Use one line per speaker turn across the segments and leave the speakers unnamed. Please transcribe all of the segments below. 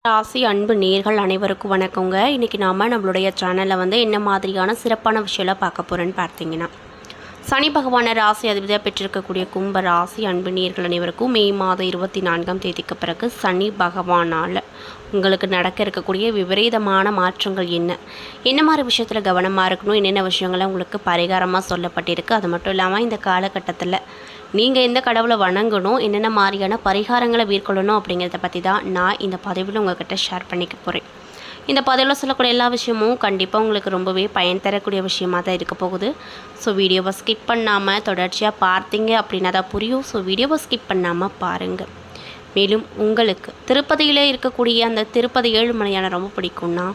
ராசி அன்பு நேர்கள் அனைவருக்கும் வணக்கங்க. இன்றைக்கி நாம் நம்மளுடைய சேனலில் என்ன மாதிரியான சிறப்பான விஷயம்லாம் பார்க்க போகிறோன்னு பார்த்தீங்கன்னா, சனி பகவான ராசி அதிபதியாக பெற்றிருக்கக்கூடிய கும்ப ராசி அன்பு நேர்கள் அனைவருக்கும் மே மாதம் 24ஆம் தேதிக்கு பிறகு சனி பகவானால் உங்களுக்கு நடக்க இருக்கக்கூடிய விபரீதமான மாற்றங்கள் என்ன மாதிரி விஷயத்தில் கவனமாக இருக்கணும், என்னென்ன விஷயங்களை உங்களுக்கு பரிகாரமாக சொல்லப்பட்டிருக்கு, அது மட்டும் இல்லாமல் இந்த காலகட்டத்தில் நீங்கள் எந்த கடவுளை வணங்கணும், என்னென்ன மாதிரியான பரிகாரங்களை மேற்கொள்ளணும் அப்படிங்கிறத பற்றி தான் நான் இந்த பதிவில் உங்கள்கிட்ட ஷேர் பண்ணிக்க போகிறேன். இந்த பதிவில் சொல்லக்கூடிய எல்லா விஷயமும் கண்டிப்பாக உங்களுக்கு ரொம்பவே பயன் தரக்கூடிய விஷயமாக தான் இருக்க போகுது. ஸோ வீடியோவை ஸ்கிப் பண்ணாமல் தொடர்ச்சியாக பார்த்தீங்க அப்படின்னா தான் புரியும். ஸோ வீடியோவை ஸ்கிப் பண்ணாமல் பாருங்கள். மேலும் உங்களுக்கு திருப்பதியில் இருக்கக்கூடிய அந்த திருப்பதி ஏழுமலையான ரொம்ப பிடிக்கும்னா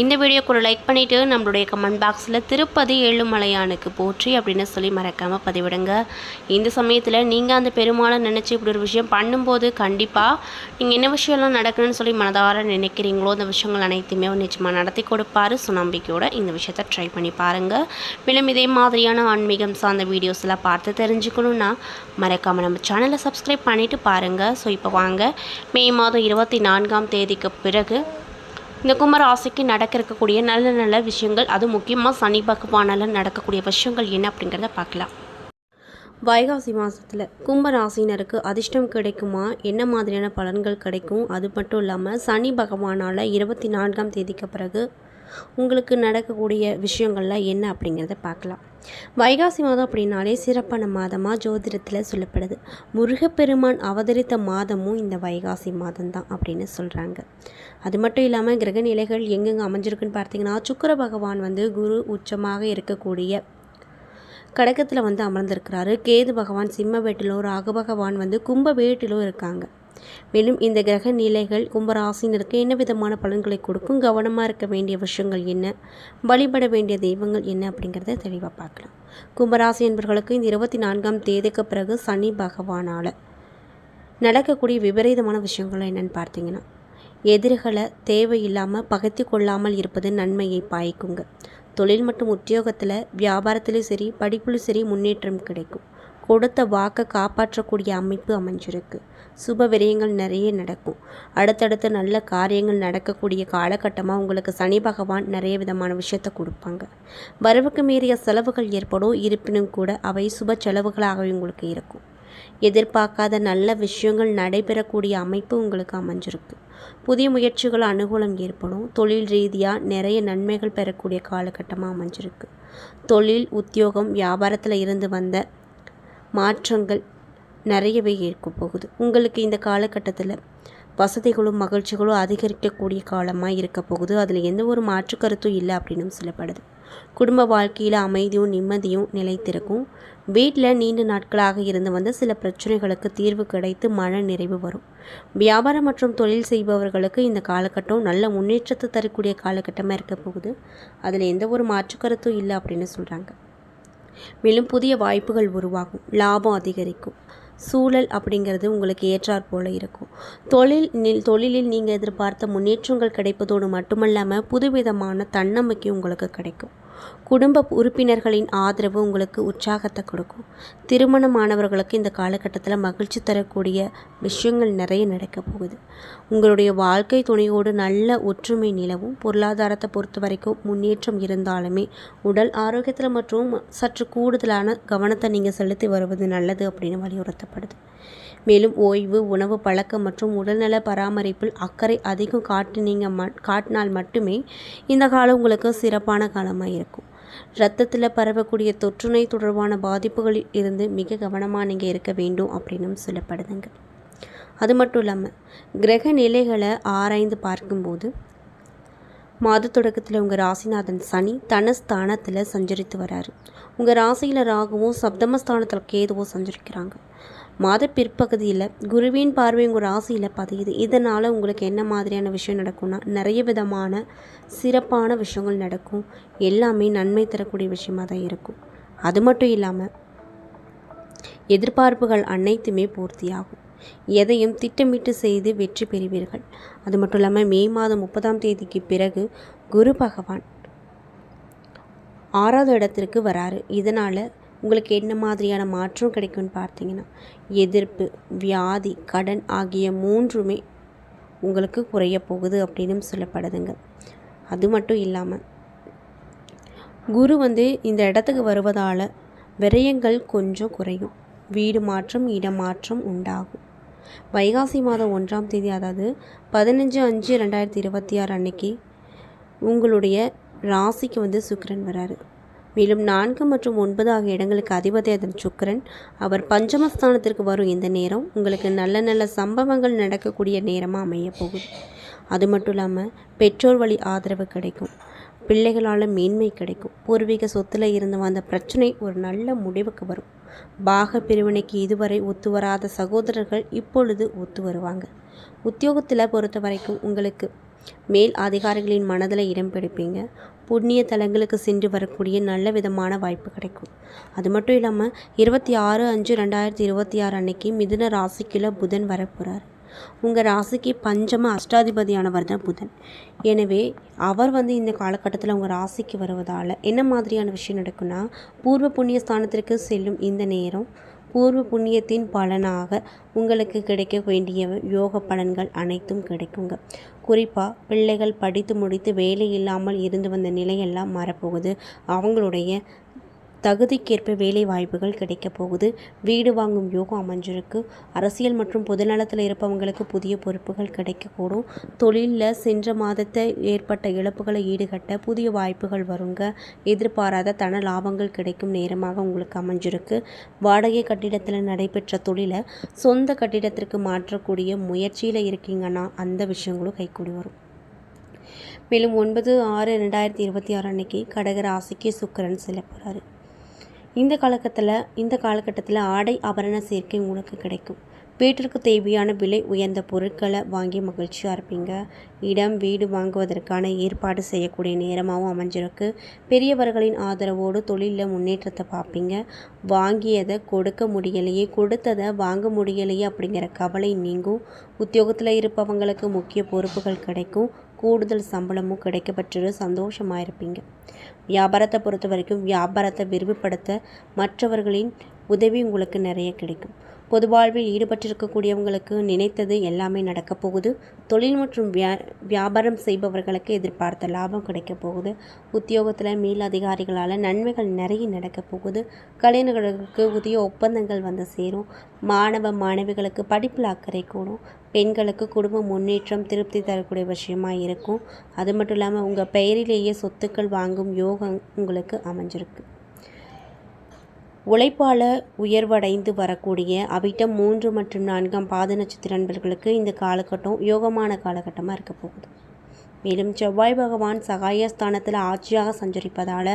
இந்த வீடியோக்கு ஒரு லைக் பண்ணிவிட்டு நம்மளுடைய கமெண்ட் பாக்ஸில் திருப்பதி ஏழுமலையானுக்கு போற்றி அப்படின்னு சொல்லி மறக்காமல் பதிவிடுங்க. இந்த சமயத்தில் நீங்கள் அந்த பெருமாளை நினச்சி இப்படி ஒரு விஷயம் பண்ணும்போது கண்டிப்பாக நீங்கள் என்ன விஷயம்லாம் நடக்கணும்னு சொல்லி மனதார நினைக்கிறீங்களோ அந்த விஷயங்கள் அனைத்துமே நிச்சயமாக நடத்தி கொடுப்பாரு. சுநம்பிக்கையோட இந்த விஷயத்தை ட்ரை பண்ணி பாருங்கள். மேலும் இதே மாதிரியான ஆன்மீகம் சார்ந்த வீடியோஸ்லாம் பார்த்து தெரிஞ்சுக்கணுன்னா மறக்காமல் நம்ம சேனலை சப்ஸ்கிரைப் பண்ணிவிட்டு பாருங்கள். ஸோ இப்போ வாங்க மே மாதம் 24ஆம் தேதிக்கு பிறகு இந்த கும்பராசிக்கு நடக்க இருக்கக்கூடிய நல்ல நல்ல விஷயங்கள், அது முக்கியமாக சனி பகவானால் நடக்கக்கூடிய விஷயங்கள் என்ன அப்படிங்கிறத பார்க்கலாம். வைகாசி மாதத்தில் கும்பராசினருக்கு அதிர்ஷ்டம் கிடைக்குமா, என்ன மாதிரியான பலன்கள் கிடைக்கும், அது மட்டும் இல்லாமல் சனி பகவானால் 24ஆம் தேதிக்கு பிறகு உங்களுக்கு நடக்கக்கூடிய விஷயங்கள்லாம் என்ன அப்படிங்கிறத பார்க்கலாம். வைகாசி மாதம் அப்படின்னாலே சிறப்பான மாதமாக ஜோதிடத்தில் சொல்லப்படுது. முருகப்பெருமான் அவதரித்த மாதமும் இந்த வைகாசி மாதம்தான் அப்படின்னு சொல்கிறாங்க. அது மட்டும் இல்லாமல் கிரக நிலைகள் எங்கெங்கே அமைஞ்சிருக்குன்னு பார்த்தீங்கன்னா, சுக்கிர பகவான் குரு உச்சமாக இருக்கக்கூடிய கடகத்தில் அமர்ந்திருக்கிறாரு. கேது பகவான் சிம்ம வீட்டிலோ, ராகு பகவான் கும்ப வீட்டிலோ இருக்காங்க. மேலும் இந்த கிரக நிலைகள் கும்பராசினருக்கு என்ன விதமான பலன்களை கொடுக்கும், கவனமாக இருக்க வேண்டிய விஷயங்கள் என்ன, வழிபட வேண்டிய தெய்வங்கள் என்ன அப்படிங்கிறத தெளிவாக பார்க்கலாம். கும்பராசி என்பவர்களுக்கு இந்த 24ஆம் தேதிக்கு பிறகு சனி பகவானால் நடக்கக்கூடிய விபரீதமான விஷயங்கள் என்னென்னு பார்த்தீங்கன்னா, எதிரிகளை தேவையில்லாமல் பகைத்து கொள்ளாமல் இருப்பது நன்மையை பாய்க்குங்க. தொழில் மற்றும் உத்தியோகத்தில், வியாபாரத்திலும் சரி, படிப்புலையும் சரி முன்னேற்றம் கிடைக்கும். கொடுத்த வாக்கை காப்பாற்றக்கூடிய அமைப்பு அமைஞ்சிருக்கு. சுப விரயங்கள் நிறைய நடக்கும். அடுத்தடுத்து நல்ல காரியங்கள் நடக்கக்கூடிய காலகட்டமாக உங்களுக்கு சனி பகவான் நிறைய விதமான விஷயத்தை கொடுப்பாங்க. வரவுக்கு மீறிய செலவுகள் ஏற்படும், இருப்பினும் கூட அவை சுப செலவுகளாகவே உங்களுக்கு இருக்கும். எதிர்பார்க்காத நல்ல விஷயங்கள் நடைபெறக்கூடிய அமைப்பு உங்களுக்கு அமைஞ்சிருக்கு. புதிய முயற்சிகள் அனுகூலம் ஏற்படும். தொழில் ரீதியாக நிறைய நன்மைகள் பெறக்கூடிய காலகட்டமாக அமைஞ்சிருக்கு. தொழில், உத்தியோகம், வியாபாரத்தில் இருந்து வந்த மாற்றங்கள் நிறையவே இருக்க போகுது. உங்களுக்கு இந்த காலகட்டத்தில் வசதிகளும் மகிழ்ச்சிகளும் அதிகரிக்கக்கூடிய காலமாக இருக்க போகுது. அதில் எந்த ஒரு மாற்று கருத்தும் இல்லை அப்படின்னு சொல்லப்படுது. குடும்ப வாழ்க்கையில் அமைதியும் நிம்மதியும் நிலைத்திருக்கும். வீட்டில் நீண்ட நாட்களாக இருந்து சில பிரச்சனைகளுக்கு தீர்வு கிடைத்து மன நிறைவு வரும். வியாபாரம் மற்றும் தொழில் செய்பவர்களுக்கு இந்த காலகட்டம் நல்ல முன்னேற்றத்தை தரக்கூடிய காலகட்டமாக இருக்க போகுது. அதில் எந்த ஒரு மாற்று கருத்தும் இல்லை அப்படின்னு சொல்கிறாங்க. மேலும் புதிய வாய்ப்புகள் உருவாகும், லாபம் அதிகரிக்கும். சூழல் அப்படிங்கிறது உங்களுக்கு ஏற்றாற் போல இருக்கும். தொழிலில் நீங்கள் எதிர்பார்த்த முன்னேற்றங்கள் கிடைப்பதோடு மட்டுமல்லாமல் புதுவிதமான தன்னம்பிக்கை உங்களுக்கு கிடைக்கும். குடும்ப உறுப்பினர்களின் ஆதரவு உங்களுக்கு உற்சாகத்தை கொடுக்கும். திருமணமானவர்களுக்கு இந்த காலகட்டத்தில் மகிழ்ச்சி தரக்கூடிய விஷயங்கள் நிறைய நடக்க போகுது. உங்களுடைய வாழ்க்கை துணையோடு நல்ல ஒற்றுமை நிலவும். பொருளாதாரத்தை பொறுத்த வரைக்கும் முன்னேற்றம் இருந்தாலுமே உடல் ஆரோக்கியத்தில் மற்றும் சற்று கூடுதலான கவனத்தை நீங்கள் செலுத்தி வருவது நல்லது அப்படின்னு வலியுறுத்தப்படுது. மேலும் ஓய்வு, உணவு பழக்கம் மற்றும் உடல்நல பராமரிப்பில் அக்கறை அதிகம் காட்டினால் மட்டுமே இந்த காலம் உங்களுக்கு சிறப்பான காலமாக இருக்கும். இரத்தத்தில் பரவக்கூடிய தொற்றுநோய் தொடர்பான பாதிப்புகளில் இருந்து மிக கவனமாக நீங்கள் இருக்க வேண்டும் அப்படின்னு சொல்லப்படுதுங்க. அது மட்டும் இல்லாமல் கிரக நிலைகளை ஆராய்ந்து பார்க்கும்போது மாத தொடக்கத்தில் உங்கள் ராசிநாதன் சனி தனஸ்தானத்தில் சஞ்சரித்து வராரு. உங்கள் ராசியில் ராகுவும் சப்தமஸ்தானத்தில் கேதுவும் சஞ்சரிக்கிறாங்க. மாத பிற்பகுதியில் குருவின் பார்வை உங்கள் ராசியில் பதியுது. இதனால் உங்களுக்கு என்ன மாதிரியான விஷயம் நடக்கும்னா, நிறைய விதமான சிறப்பான விஷயங்கள் நடக்கும். எல்லாமே நன்மை தரக்கூடிய விஷயமாக தான் இருக்கும். அது மட்டும் இல்லாமல் எதிர்பார்ப்புகள் அனைத்துமே பூர்த்தியாகும். எதையும் திட்டமிட்டு செய்து வெற்றி பெறுவீர்கள். அது மட்டும் இல்லாமல் மே மாதம் 30ஆம் தேதிக்கு பிறகு குரு பகவான் 6வது இடத்திற்கு வராரு. இதனால் உங்களுக்கு என்ன மாதிரியான மாற்றம் கிடைக்கும்னு பார்த்தீங்கன்னா, எதிர்ப்பு, வியாதி, கடன் ஆகிய மூன்றுமே உங்களுக்கு குறைய போகுது அப்படின்னு சொல்லப்படுதுங்க. அது மட்டும் இல்லாமல் குரு இந்த இடத்துக்கு வருவதால் விரயங்கள் கொஞ்சம் குறையும். வீடு மாற்றம், இடமாற்றம் உண்டாகும். வைகாசி மாதம் 1ஆம் தேதி, அதாவது 15/5/2026 அன்னைக்கு உங்களுடைய ராசிக்கு சுக்கிரன் வராரு. மேலும் 4 மற்றும் 9 ஆகிய இடங்களுக்கு அதிபதியான சுக்கிரன் அவர் பஞ்சமஸ்தானத்திற்கு வரும் இந்த நேரம் உங்களுக்கு நல்ல நல்ல சம்பவங்கள் நடக்கக்கூடிய நேரமாக அமைய போகுது. அது மட்டும் இல்லாமல் பெற்றோர் வழி ஆதரவு கிடைக்கும். பிள்ளைகளால் மேன்மை கிடைக்கும். பூர்வீக சொத்தில் இருந்து வந்த பிரச்சனை ஒரு நல்ல முடிவுக்கு வரும். பாக பிரிவினைக்கு இதுவரை ஒத்து வராத சகோதரர்கள் இப்பொழுது ஒத்து வருவாங்க. உத்தியோகத்தில் பொறுத்த வரைக்கும் உங்களுக்கு மேல் அதிகாரிகளின் மனதில் இடம் பிடிப்பீங்க. புண்ணிய தலங்களுக்கு சென்று வரக்கூடிய நல்ல விதமான வாய்ப்பு கிடைக்கும். அது மட்டும் இல்லாமல் 26/5/2026 அன்னைக்கு மிதுன ராசிக்குள்ள புதன் வரப்போகிறார். உங்கள் ராசிக்கு பஞ்சம அஷ்டாதிபதியானவர் தான் புதன். எனவே அவர் இந்த காலகட்டத்தில் உங்கள் ராசிக்கு வருவதால் என்ன மாதிரியான விஷயம் நடக்குன்னா, பூர்வ புண்ணிய ஸ்தானத்திற்கு செல்லும் இந்த நேரம் பூர்வ புண்ணியத்தின் பலனாக உங்களுக்கு கிடைக்க வேண்டிய யோக பலன்கள் அனைத்தும் கிடைக்குங்க. குறிப்பாக பிள்ளைகள் படித்து முடித்து வேலை இல்லாமல் இருந்து வந்த நிலையெல்லாம் மாறப்போகுது. அவங்களுடைய தகுதிக்கேற்ப வேலை வாய்ப்புகள் கிடைக்க போகுது. வீடு வாங்கும் யோகம் அமைஞ்சிருக்கு. அரசியல் மற்றும் பொதுநலத்தில் இருப்பவங்களுக்கு புதிய பொறுப்புகள் கிடைக்கக்கூடும். தொழிலில் சென்ற மாதத்தை ஏற்பட்ட இழப்புகளை ஈடுகட்ட புதிய வாய்ப்புகள் வருங்க. எதிர்பாராத தன லாபங்கள் கிடைக்கும் நேரமாக உங்களுக்கு அமைஞ்சிருக்கு. வாடகை கட்டிடத்தில் நடைபெற்ற தொழிலை சொந்த கட்டிடத்திற்கு மாற்றக்கூடிய முயற்சியில் இருக்கீங்கன்னா அந்த விஷயங்களும் கைக்கூடி வரும். மேலும் 9/6/2026 அன்னைக்கு கடக ராசிக்கு சுக்கிரன் செல்ல போகிறாரு. இந்த காலகட்டத்தில் ஆடை ஆபரண சேர்க்கை உங்களுக்கு கிடைக்கும். வீட்டிற்கு தேவையான விலை உயர்ந்த பொருட்களை வாங்கி மகிழ்ச்சியாக இருப்பீங்க. இடம் வீடு வாங்குவதற்கான ஏற்பாடு செய்யக்கூடிய நேரமாகவும் அமைஞ்சிருக்கு. பெரியவர்களின் ஆதரவோடு தொழிலில் முன்னேற்றத்தை பார்ப்பீங்க. வாங்கியதை கொடுக்க முடியலையே, கொடுத்ததை வாங்க முடியலையே அப்படிங்கிற கவலை நீங்கும். உத்தியோகத்தில் இருப்பவங்களுக்கு முக்கிய பொறுப்புகள் கிடைக்கும். கூடுதல் சம்பளமும் கிடைக்கப்பெற்று சந்தோஷமாக இருப்பீங்க. வியாபாரத்தை பொறுத்த வரைக்கும் வியாபாரத்தை விரிவுபடுத்த மற்றவர்களின் உதவி உங்களுக்கு நிறைய கிடைக்கும். பொது வாழ்வில் ஈடுபட்டிருக்கக்கூடியவங்களுக்கு நினைத்தது எல்லாமே நடக்க போகுது. தொழில் மற்றும் வியாபாரம் செய்பவர்களுக்கு எதிர்பார்த்த லாபம் கிடைக்க போகுது. உத்தியோகத்தில் மேல் அதிகாரிகளால் நன்மைகள் நிறைய நடக்க போகுது. கலைஞர்களுக்கு புதிய ஒப்பந்தங்கள் சேரும். மாணவ மாணவிகளுக்கு படிப்பில் அக்கறை கூடும். பெண்களுக்கு குடும்ப முன்னேற்றம் திருப்தி தரக்கூடிய விஷயமாக இருக்கும். அது மட்டும் இல்லாமல் உங்கள் பெயரிலேயே சொத்துக்கள் வாங்கும் யோகம் உங்களுக்கு அமைஞ்சிருக்கு. உழைப்பால் உயர்வடைந்து வரக்கூடிய அவிட்டம் 3 மற்றும் 4ஆம் பாத நட்சத்திர நண்பர்களுக்கு இந்த காலகட்டம் யோகமான காலகட்டமாக இருக்க போகுது. மேலும் செவ்வாய் பகவான் சகாயஸ்தானத்தில் ஆட்சியாக சஞ்சரிப்பதால்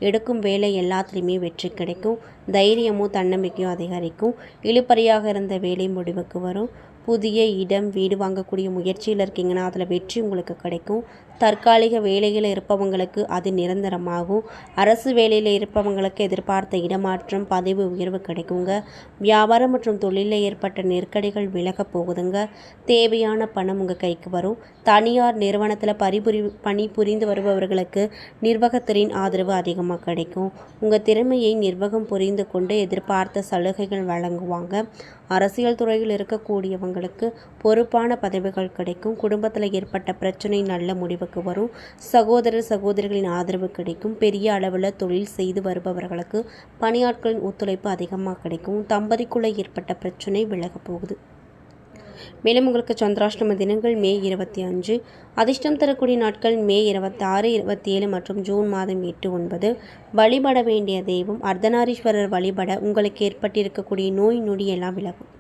எடுக்கும் வேலை எல்லாத்துலேயுமே வெற்றி கிடைக்கும். தைரியமும் தன்னம்பிக்கையும் அதிகரிக்கும். இழுபறியாக இருந்த வேலை முடிவுக்கு வரும். புதிய இடம் வீடு வாங்கக்கூடிய முயற்சியில் இருக்கீங்கன்னா அதில் வெற்றி உங்களுக்கு கிடைக்கும். தற்காலிக வேலையில் இருப்பவங்களுக்கு அது நிரந்தரமாகும். அரசு வேலையில் இருப்பவங்களுக்கு எதிர்பார்த்த இடமாற்றம் பதவி உயர்வு கிடைக்குங்க. வியாபாரம் மற்றும் தொழிலில் ஏற்பட்ட நெருக்கடிகள் விலக போகுதுங்க. தேவையான பணம் உங்கள் கைக்கு வரும். தனியார் நிறுவனத்தில் பணிபுரிந்து வருபவர்களுக்கு நிர்வாகத்தின் ஆதரவு அதிகமாக கிடைக்கும். உங்கள் திறமையை நிர்வாகம் புரிந்து கொண்டு எதிர்பார்த்த சலுகைகள் வழங்குவாங்க. அரசியல் துறையில் இருக்கக்கூடியவங்களுக்கு பொறுப்பான பதவிகள் கிடைக்கும். குடும்பத்தில் ஏற்பட்ட பிரச்சனை நல்ல முடிவுக்கு வரும். சகோதரிகளின் ஆதரவு கிடைக்கும். பெரிய அளவில் தொழில் செய்து வருபவர்களுக்கு பணியாட்களின் ஒத்துழைப்பு அதிகமாக கிடைக்கும். தம்பதிக்குள்ளே ஏற்பட்ட பிரச்சனை விலக போகுது. மேலும் உங்களுக்கு சந்திராஷ்டம தினங்கள் மே 25, அதிர்ஷ்டம் தரக்கூடிய நாட்கள் மே 26, 27 மற்றும் ஜூன் மாதம் 8, 9. வழிபட வேண்டிய தெய்வம் அர்த்தநாரீஸ்வரர் வழிபட உங்களுக்கு ஏற்பட்டிருக்கக்கூடிய நோய் நொடி எல்லாம் விலகும்.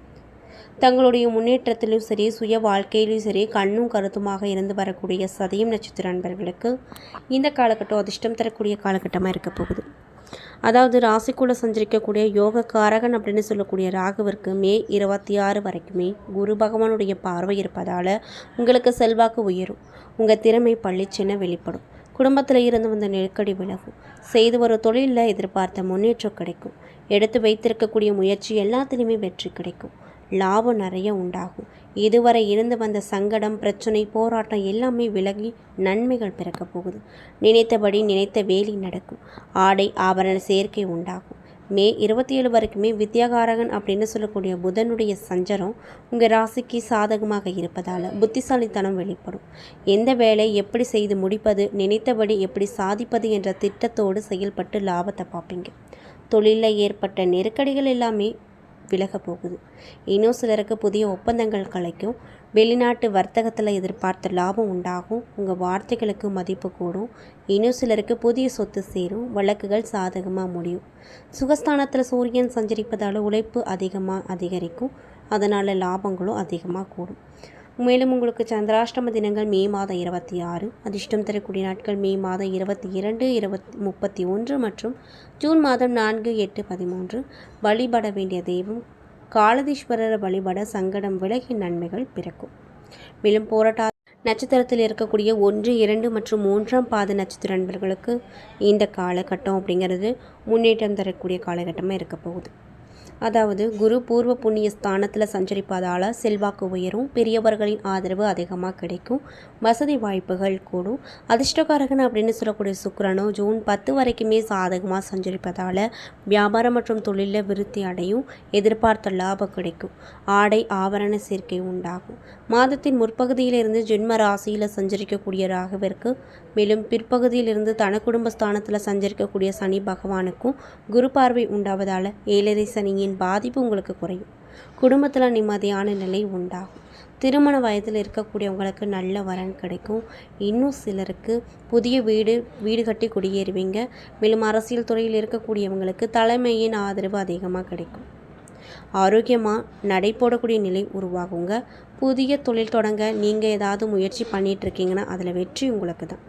தங்களுடைய முன்னேற்றத்திலும் சரி சுய வாழ்க்கையிலும் சரி கண்ணும் கருத்துமாக இருந்து வரக்கூடிய சதயம் நட்சத்திர நண்பர்களுக்கு இந்த காலகட்டம் அதிர்ஷ்டம் தரக்கூடிய காலகட்டமாக இருக்க போகுது. அதாவது ராசிக்குள்ளே சஞ்சரிக்கக்கூடிய யோக காரகன் அப்படின்னு சொல்லக்கூடிய ராகுவிற்கு மே 26 வரைக்குமே குரு பகவானுடைய பார்வை இருப்பதால் உங்களுக்கு செல்வாக்கு உயரும். உங்கள் திறமை பள்ளிச்சென வெளிப்படும். குடும்பத்தில் இருந்து வந்த நெருக்கடி விலகும். செய்து வரும் தொழிலில் எதிர்பார்த்த முன்னேற்றம் கிடைக்கும். எடுத்து வைத்திருக்கக்கூடிய முயற்சி எல்லாத்துலேயுமே வெற்றி கிடைக்கும். லாபம் நிறைய உண்டாகும். இதுவரை இருந்து வந்த சங்கடம் பிரச்சனை போராட்டம் எல்லாமே விலகி நன்மைகள் பிறக்க போகுது. நினைத்தபடி நினைத்த வேலை நடக்கும். ஆடை ஆபரண சேர்க்கை உண்டாகும். மே 27 வரைக்குமே வித்யாகாரகன் அப்படின்னு சொல்லக்கூடிய புதனுடைய சஞ்சாரம் உங்கள் ராசிக்கு சாதகமாக இருப்பதால் புத்திசாலித்தனம் வெளிப்படும். எந்த வேலை எப்படி செய்து முடிப்பது, நினைத்தபடி எப்படி சாதிப்பது என்ற திட்டத்தோடு செயல்பட்டு லாபத்தை பார்ப்பீங்க. தொழிலில் ஏற்பட்ட நெருக்கடிகள் எல்லாமே விலக போகுது. இன்னும் சிலருக்கு புதிய ஒப்பந்தங்கள் கிடைக்கும். வெளிநாட்டு வர்த்தகத்தில் எதிர்பார்த்த லாபம் உண்டாகும். உங்கள் வார்த்தைகளுக்கு மதிப்பு கூடும். இன்னும் சிலருக்கு புதிய சொத்து சேரும். வழக்குகள் சாதகமாக முடியும். சுகஸ்தானத்தில் சூரியன் சஞ்சரிப்பதால் உழைப்பு அதிகரிக்கும். அதனால் லாபங்களும் அதிகமாக கூடும். மேலும் உங்களுக்கு சந்திராஷ்டம தினங்கள் மே மாதம் 26, அதிர்ஷ்டம் தரக்கூடிய நாட்கள் மே மாதம் 22, 31 மற்றும் ஜூன் மாதம் 4, 8, 13. வழிபட வேண்டிய தெய்வம் காலதீஸ்வரர் வழிபட சங்கடம் விலகி நன்மைகள் பிறக்கும். மேலும் போராட்ட நட்சத்திரத்தில் இருக்கக்கூடிய 1, 2 மற்றும் 3ஆம் பாத நட்சத்திர நண்பர்களுக்கு இந்த காலகட்டம் அப்படிங்கிறது முன்னேற்றம் தரக்கூடிய காலகட்டமாக இருக்க போகுது. அதாவது குரு பூர்வ புண்ணிய ஸ்தானத்தில் சஞ்சரிப்பதால் செல்வாக்கு உயரும். பெரியவர்களின் ஆதரவு அதிகமாக கிடைக்கும். வசதி வாய்ப்புகள் கூடும். அதிர்ஷ்டகாரகன் அப்படின்னு சொல்லக்கூடிய சுக்கிரனும் ஜூன் 10 வரைக்குமே சாதகமாக சஞ்சரிப்பதால் வியாபாரம் மற்றும் தொழிலில் விருத்தி அடையும். எதிர்பார்த்த லாபம் கிடைக்கும். ஆடை ஆபரண சேர்க்கை உண்டாகும். மாதத்தின் முற்பகுதியிலிருந்து ஜென்ம ராசியில் சஞ்சரிக்கக்கூடிய ராகுவிற்கு, மேலும் பிற்பகுதியிலிருந்து தன குடும்பஸ்தானத்தில் சஞ்சரிக்கக்கூடிய சனி பகவானுக்கும் குரு பார்வை உண்டாவதால் ஏழரை சனியின் பாதிப்பு உங்களுக்கு குறையும். குடும்பத்தில் நிம்மதியான நிலை உண்டாகும். திருமண வயதில் இருக்கக்கூடியவங்களுக்கு நல்ல வரன் கிடைக்கும். இன்னும் சிலருக்கு புதிய வீடு கட்டி குடியேறுவீங்க. மேலும் அரசியல் துறையில் இருக்கக்கூடியவங்களுக்கு தலைமையின் ஆதரவு அதிகமாக கிடைக்கும். ஆரோக்கியமாக நடை போடக்கூடிய நிலை உருவாகுங்க. புதிய தொழில் தொடங்க நீங்கள் ஏதாவது முயற்சி பண்ணிகிட்ருக்கீங்கன்னா அதில் வெற்றி உங்களுக்கு தான்.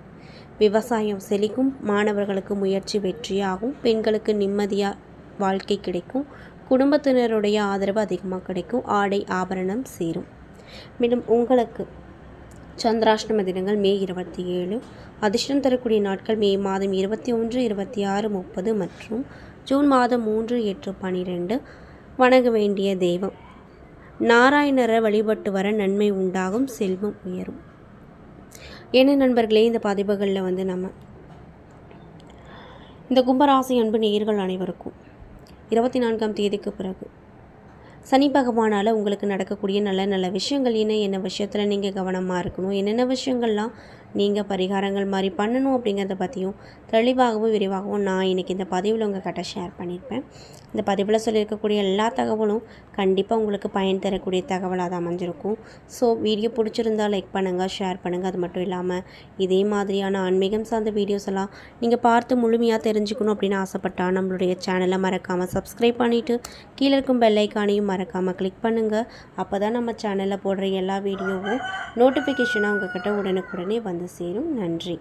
விவசாயம் செழிக்கும். மாணவர்களுக்கு முயற்சி வெற்றியாகும். பெண்களுக்கு நிம்மதியாக வாழ்க்கை கிடைக்கும். குடும்பத்தினருடைய ஆதரவு அதிகமாக கிடைக்கும். ஆடை ஆபரணம் சேரும். மேலும் உங்களுக்கு சந்திராஷ்டம தினங்கள் மே 27, அதிர்ஷ்டம் தரக்கூடிய நாட்கள் மே மாதம் 21, 26, 30 மற்றும் ஜூன் மாதம் 3, 8, 12. வணங்க வேண்டிய தெய்வம் நாராயணரை வழிபட்டு வர நன்மை உண்டாகும். செல்வம் உயரும். என்ன நண்பர்களே, இந்த பதிவுகளில் நம்ம இந்த கும்பராசி அன்பு நேயர்கள் அனைவருக்கும் 24ஆம் தேதிக்கு பிறகு சனி பகவானால் உங்களுக்கு நடக்கக்கூடிய நல்ல விஷயங்கள் என்ன விஷயத்தில் நீங்கள் கவனமாக இருக்கணும், என்னென்ன விஷயங்கள்லாம் நீங்கள் பரிகாரங்கள் மாதிரி பண்ணணும் அப்படிங்கிறத பற்றியும் தெளிவாகவும் விரிவாகவும் நான் இன்றைக்கி இந்த பதிவில் உங்கள்கிட்ட ஷேர் பண்ணியிருப்பேன். இந்த பதிவில் சொல்லியிருக்கக்கூடிய எல்லா தகவலும் கண்டிப்பாக உங்களுக்கு பயன் தரக்கூடிய தகவலாக தான் அமைஞ்சிருக்கும். ஸோ வீடியோ பிடிச்சிருந்தால் லைக் பண்ணுங்கள், ஷேர் பண்ணுங்கள். அது மட்டும் இல்லாமல் இதே மாதிரியான ஆன்மீகம் சார்ந்த வீடியோஸ் எல்லாம் நீங்கள் பார்த்து முழுமையாக தெரிஞ்சுக்கணும் அப்படின்னு ஆசைப்பட்டால் நம்மளுடைய சேனலை மறக்காமல் சப்ஸ்கிரைப் பண்ணிவிட்டு கீழே இருக்கும் பெல் ஐக்கானையும் மறக்காமல் கிளிக் பண்ணுங்கள். அப்போ தான் நம்ம சேனலில் போடுற எல்லா வீடியோவும் நோட்டிஃபிகேஷனாக உங்கள்கிட்ட உடனுக்குடனே வந்து சேரும். நன்றி.